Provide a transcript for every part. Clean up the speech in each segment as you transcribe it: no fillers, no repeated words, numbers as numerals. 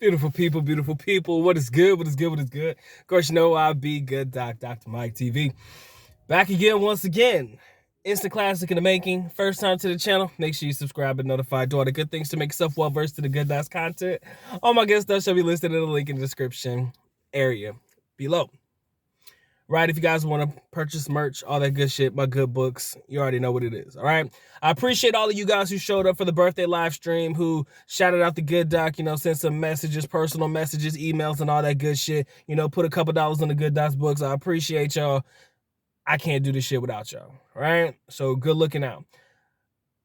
Beautiful people. What is good? What is good? What is good? Of course, you know I be good, Dr. Mike TV. Back again, once again. Instant classic in the making. First time to the channel, make sure you subscribe and notify. Do all the good things to make yourself well versed to the good Dots content. All my good stuff shall be listed in the link in the description area below. Right, if you guys want to purchase merch, all that good shit, my good books, you already know what it is, all right? I appreciate all of you guys who showed up for the birthday live stream, who shouted out the good doc, sent some messages, personal messages, emails, and all that good shit. Put a couple dollars on the good docs books. I appreciate y'all. I can't do this shit without y'all, all right? So good looking out.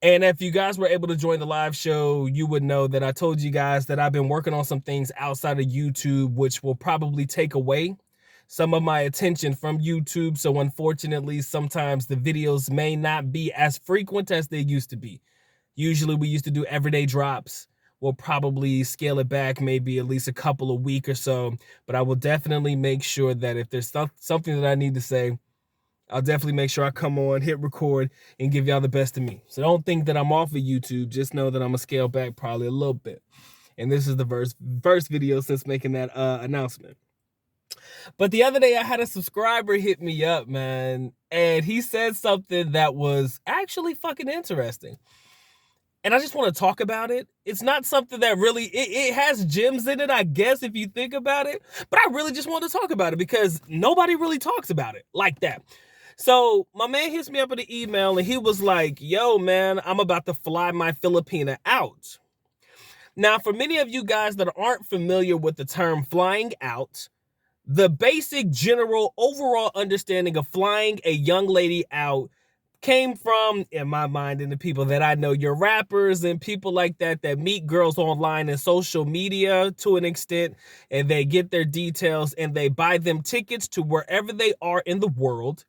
And if you guys were able to join the live show, you would know that I told you guys that I've been working on some things outside of YouTube, which will probably take away some of my attention from YouTube. So unfortunately, sometimes the videos may not be as frequent as they used to be. Usually we used to do everyday drops. We'll probably scale it back maybe at least a couple of weeks or so. But I will definitely make sure that if there's something that I need to say, I'll definitely make sure I come on, hit record, and give y'all the best of me. So don't think that I'm off of YouTube. Just know that I'm going to scale back probably a little bit. And this is the first video since making that announcement. But the other day I had a subscriber hit me up, man, and he said something that was actually fucking interesting. And I just want to talk about it. It's not something that really, it has gems in it, I guess, if you think about it. But I really just want to talk about it because nobody really talks about it like that. So my man hits me up in the email and he was like, yo, man, I'm about to fly my FILIPINA out. Now, for many of you guys that aren't familiar with the term flying out, the basic general overall understanding of flying a young lady out came from, in my mind, and the people that I know, your rappers and people like that meet girls online and social media to an extent, and they get their details and they buy them tickets to wherever they are in the world,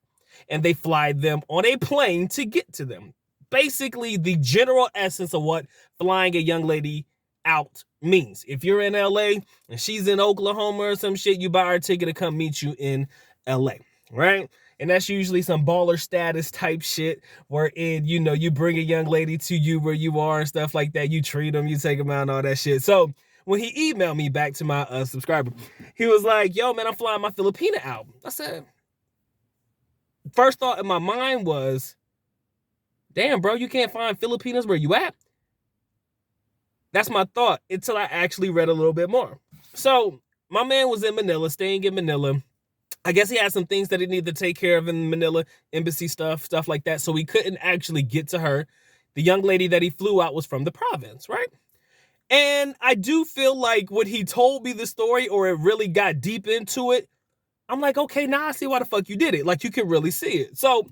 and they fly them on a plane to get to them. Basically, the general essence of what flying a young lady out means. If you're in LA and she's in Oklahoma or some shit, you buy her a ticket to come meet you in LA, right? And that's usually some baller status type shit wherein, you bring a young lady to you where you are and stuff like that. You treat them, you take them out and all that shit. So when he emailed me back to my subscriber, he was like, yo, man, I'm flying my FILIPINA out. I said, first thought in my mind was, damn, bro, you can't find Filipinas where you at? That's my thought until I actually read a little bit more. So my man was in Manila, staying in Manila. I guess he had some things that he needed to take care of in Manila, embassy stuff like that. So he couldn't actually get to her. The young lady that he flew out was from the province, right? And I do feel like when he told me the story or it really got deep into it, I'm like, okay, now I see why the fuck you did it. Like, you can really see it. So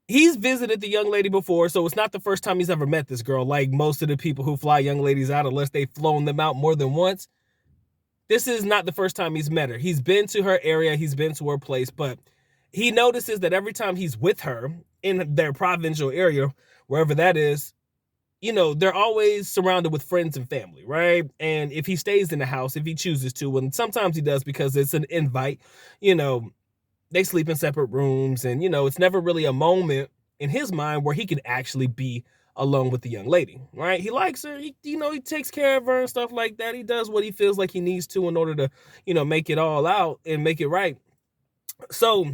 he's visited the young lady before, so it's not the first time he's ever met this girl. Like most of the people who fly young ladies out, unless they've flown them out more than once, this is not the first time he's met her. He's been to her area, he's been to her place, but he notices that every time he's with her in their provincial area, wherever that is, they're always surrounded with friends and family, right? And if he stays in the house, if he chooses to, and sometimes he does because it's an invite, they sleep in separate rooms, and it's never really a moment in his mind where he can actually be alone with the young lady, right? He likes her, he takes care of her and stuff like that. He does what he feels like he needs to in order to, make it all out and make it right. So,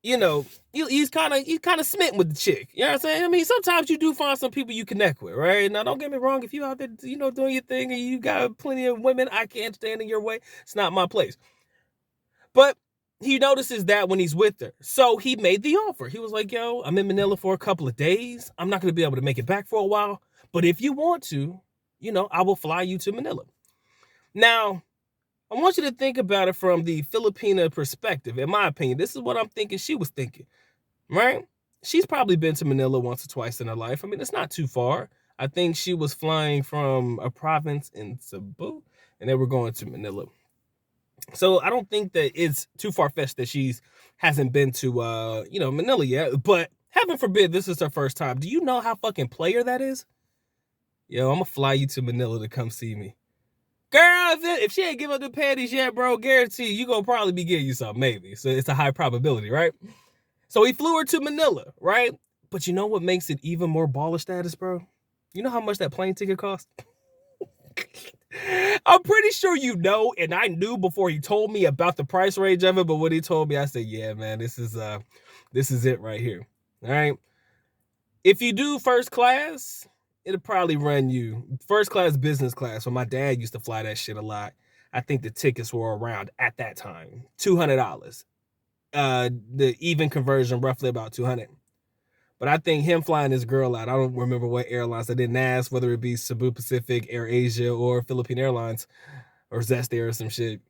he's kind of smitten with the chick. You know what I'm saying? I mean, sometimes you do find some people you connect with, right? Now, don't get me wrong. If you out there, doing your thing and you got plenty of women, I can't stand in your way. It's not my place. But he notices that when he's with her. So he made the offer. He was like, yo, I'm in Manila for a couple of days. I'm not going to be able to make it back for a while. But if you want to, I will fly you to Manila. Now, I want you to think about it from the Filipina perspective. In my opinion, this is what I'm thinking she was thinking, right? She's probably been to Manila once or twice in her life. I mean, it's not too far. I think she was flying from a province in Cebu, and they were going to Manila. So I don't think that it's too far-fetched that she hasn't been to, Manila yet. But heaven forbid this is her first time. Do you know how fucking player that is? Yo, I'm going to fly you to Manila to come see me. Girl, if she ain't give up the panties yet, bro, guarantee you going to probably be getting you something, maybe. So it's a high probability, right? So he flew her to Manila, right? But you know what makes it even more baller status, bro? You know how much that plane ticket cost? I'm pretty sure you know, and I knew before he told me about the price range of it, but when he told me, I said, yeah, man, this is it right here. All right. If you do first class, it'll probably run you first class, business class. When my dad used to fly that shit a lot, I think the tickets were around at that time $200. The even conversion roughly about 200. But I think him flying this girl out, I don't remember what airlines. I didn't ask whether it be Cebu Pacific, Air Asia, or Philippine Airlines, or Zest Air or some shit.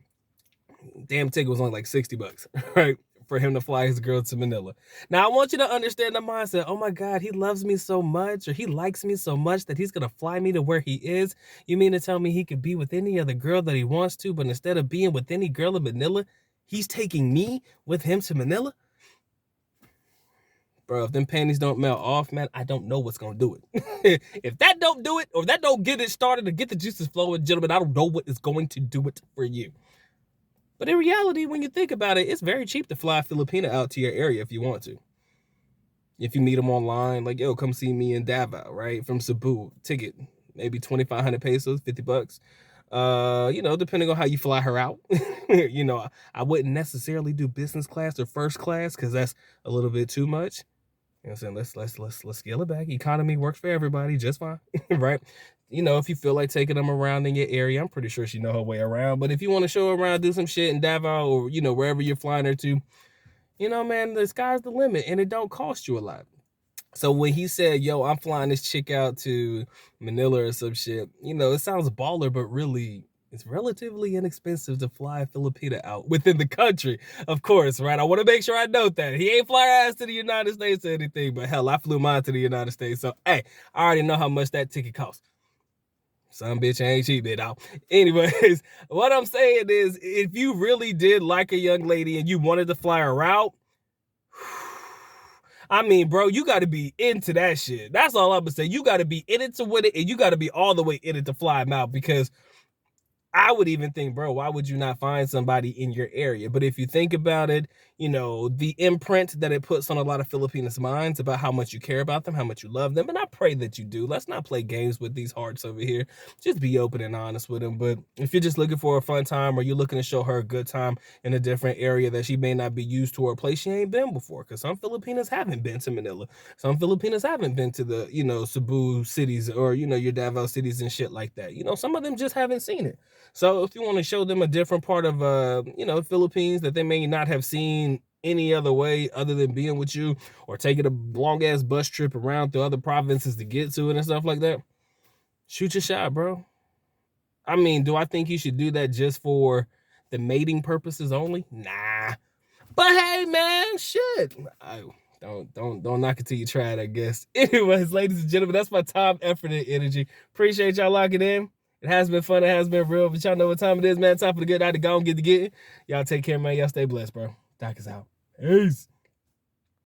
Damn ticket was only like $60, right? For him to fly his girl to Manila. Now, I want you to understand the mindset. Oh my God, he loves me so much, or he likes me so much that he's going to fly me to where he is. You mean to tell me he could be with any other girl that he wants to, but instead of being with any girl in Manila, he's taking me with him to Manila? Bro, if them panties don't melt off, man, I don't know what's going to do it. If that don't do it, or that don't get it started to get the juices flowing, gentlemen, I don't know what is going to do it for you. But in reality, when you think about it, it's very cheap to fly Filipina out to your area if you want to. If you meet them online, like, yo, come see me in Davao, right? From Cebu, ticket, maybe 2,500 pesos, $50. Depending on how you fly her out. I wouldn't necessarily do business class or first class because that's a little bit too much. You know what I'm saying? Let's scale it back. Economy works for everybody just fine, right? If you feel like taking them around in your area, I'm pretty sure she know her way around. But if you want to show her around, do some shit in Davao or, wherever you're flying her to, man, the sky's the limit and it don't cost you a lot. So when he said, yo, I'm flying this chick out to Manila or some shit, it sounds baller, but really it's relatively inexpensive to fly Filipina out within the country, of course, right? I want to make sure I note that. He ain't fly her ass to the United States or anything, but hell, I flew mine to the United States. So, hey, I already know how much that ticket costs. Some bitch ain't cheap, dog. Anyways, what I'm saying is, if you really did like a young lady and you wanted to fly her out, I mean, bro, you got to be into that shit. That's all I'm going to say. You got to be in it to win it, and you got to be all the way in it to fly him out, because I would even think, bro, why would you not find somebody in your area? But if you think about it, the imprint that it puts on a lot of Filipinos' minds about how much you care about them, how much you love them, and I pray that you do. Let's not play games with these hearts over here. Just be open and honest with them. But if you're just looking for a fun time, or you're looking to show her a good time in a different area that she may not be used to, or a place she ain't been before, because some Filipinas haven't been to Manila. Some Filipinas haven't been to the, Cebu cities, or, your Davao cities and shit like that. Some of them just haven't seen it. So if you want to show them a different part of, Philippines that they may not have seen any other way other than being with you, or taking a long-ass bus trip around to other provinces to get to it and stuff like that, shoot your shot, bro. I mean, do I think you should do that just for the mating purposes only? Nah. But hey, man, shit. Don't knock it till you try it, I guess. Anyways, ladies and gentlemen, that's my time, effort, and energy. Appreciate y'all locking in. It has been fun. It has been real. But y'all know what time it is, man. Time for the good night to go and get to getting. Y'all take care, man. Y'all stay blessed, bro. Doc is out. Peace.